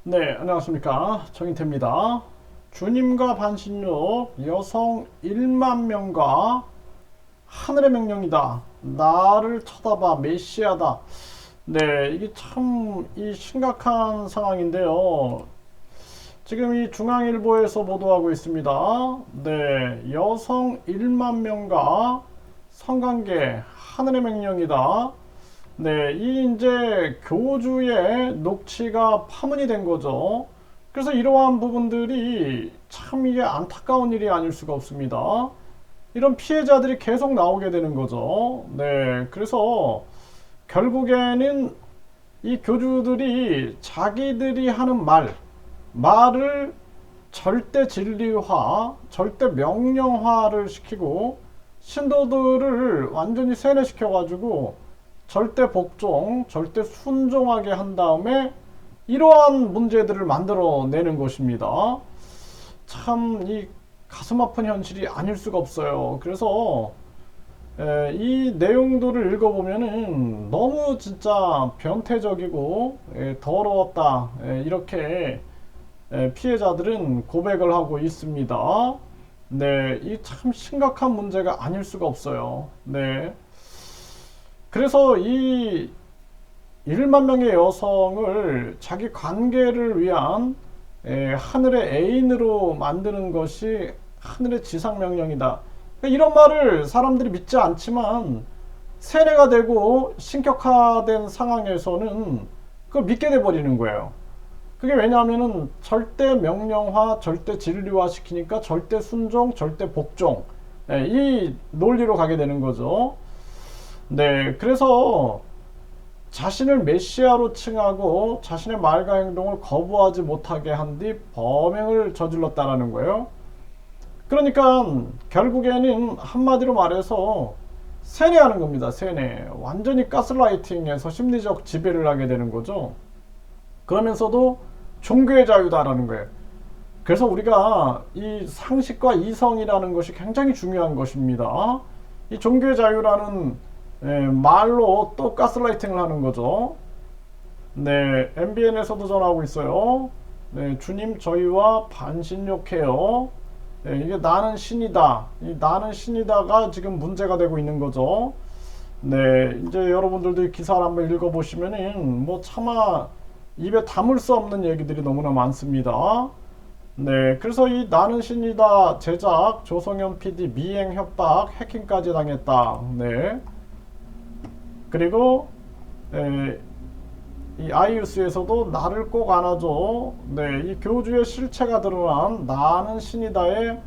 네, 안녕하십니까. 정인태입니다. 주님과 반신욕, 여성 1만 명과 하늘의 명령이다. 나를 쳐다봐, 메시아다. 네, 이게 참 이 심각한 상황인데요. 지금 이 중앙일보에서 보도하고 있습니다. 네, 여성 1만 명과 성관계, 하늘의 명령이다. 네, 이 이제 교주의 녹취가 파문이 된 거죠. 그래서 이러한 부분들이 참 이게 안타까운 일이 아닐 수가 없습니다. 이런 피해자들이 계속 나오게 되는 거죠. 네, 그래서 결국에는 이 교주들이 자기들이 하는 말을 절대 진리화, 절대 명령화를 시키고 신도들을 완전히 세뇌시켜가지고 절대 복종, 절대 순종하게 한 다음에 이러한 문제들을 만들어내는 것입니다. 참 이 가슴 아픈 현실이 아닐 수가 없어요. 그래서 이 내용들을 읽어보면은 너무 진짜 변태적이고 더러웠다, 이렇게 피해자들은 고백을 하고 있습니다. 네, 이 참 심각한 문제가 아닐 수가 없어요. 네. 그래서 이 1만 명의 여성을 자기 관계를 위한 하늘의 애인으로 만드는 것이 하늘의 지상명령이다. 이런 말을 사람들이 믿지 않지만 세뇌가 되고 신격화된 상황에서는 그걸 믿게 돼버리는 거예요. 그게 왜냐하면은 절대 명령화, 절대 진리화 시키니까 절대 순종, 절대 복종, 이 논리로 가게 되는 거죠. 네, 그래서 자신을 메시아로 칭하고 자신의 말과 행동을 거부하지 못하게 한 뒤 범행을 저질렀다라는 거예요. 그러니까 결국에는 한마디로 말해서 세뇌하는 겁니다. 세뇌. 완전히 가스라이팅해서 심리적 지배를 하게 되는 거죠. 그러면서도 종교의 자유다라는 거예요. 그래서 우리가 이 상식과 이성이라는 것이 굉장히 중요한 것입니다. 이 종교의 자유라는 말로 또 가스라이팅을 하는 거죠. 네, MBN에서도 전하고 있어요. 네, 주님 저희와 반신욕해요. 네, 이게 나는 신이다. 이 나는 신이다가 지금 문제가 되고 있는 거죠. 네, 이제 여러분들도 이 기사를 한번 읽어보시면은 뭐 차마 입에 담을 수 없는 얘기들이 너무나 많습니다. 네, 그래서 이 나는 신이다 제작 조성현 PD 미행 협박 해킹까지 당했다. 네. 그리고 이 아이유스에서도 나를 꼭 안아줘. 네, 이 교주의 실체가 드러난 나는 신이다의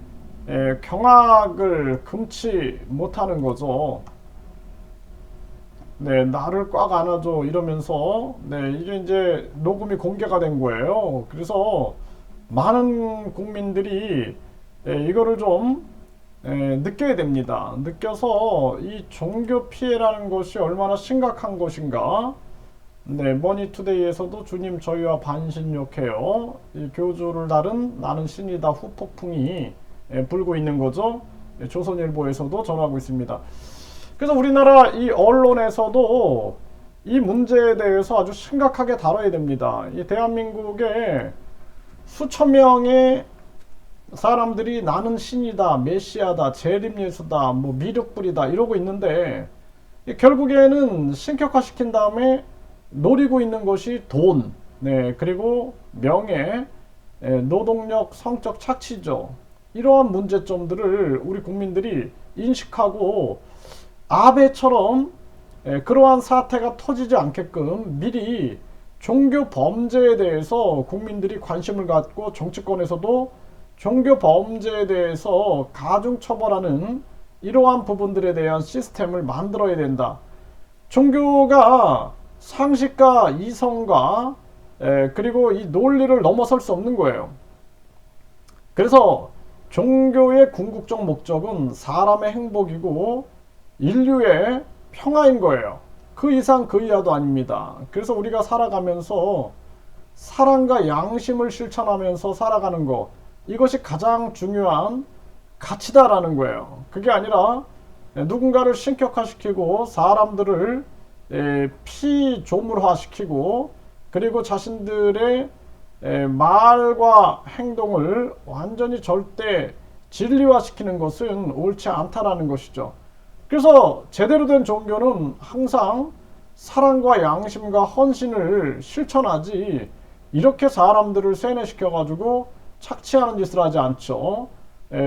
경악을 금치 못하는 거죠. 네, 나를 꽉 안아줘 이러면서 네, 이게 이제 녹음이 공개가 된 거예요. 그래서 많은 국민들이 이거를 좀 느껴야 됩니다. 느껴서 이 종교 피해라는 것이 얼마나 심각한 것인가. 네, 머니투데이에서도 주님 저희와 반신욕해요. 이 교주를 다룬 나는 신이다 후폭풍이 불고 있는 거죠. 조선일보에서도 전하고 있습니다. 그래서 우리나라 이 언론에서도 이 문제에 대해서 아주 심각하게 다뤄야 됩니다. 이 대한민국에 수천 명의 사람들이 나는 신이다, 메시아다, 재림예수다, 뭐 미륵불이다 이러고 있는데 결국에는 신격화시킨 다음에 노리고 있는 것이 돈, 네, 그리고 명예, 노동력, 성적 착취죠. 이러한 문제점들을 우리 국민들이 인식하고 아베처럼 그러한 사태가 터지지 않게끔 미리 종교 범죄에 대해서 국민들이 관심을 갖고 정치권에서도 종교 범죄에 대해서 가중 처벌하는 이러한 부분들에 대한 시스템을 만들어야 된다. 종교가 상식과 이성과 그리고 이 논리를 넘어설 수 없는 거예요. 그래서 종교의 궁극적 목적은 사람의 행복이고 인류의 평화인 거예요. 그 이상 그 이하도 아닙니다. 그래서 우리가 살아가면서 사랑과 양심을 실천하면서 살아가는 것, 이것이 가장 중요한 가치다라는 거예요. 그게 아니라 누군가를 신격화시키고 사람들을 피조물화시키고 그리고 자신들의 말과 행동을 완전히 절대 진리화시키는 것은 옳지 않다라는 것이죠. 그래서 제대로 된 종교는 항상 사랑과 양심과 헌신을 실천하지 이렇게 사람들을 세뇌시켜가지고 착취하는 짓을 하지 않죠.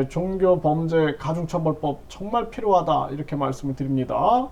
종교 범죄 가중처벌법 정말 필요하다 이렇게 말씀을 드립니다.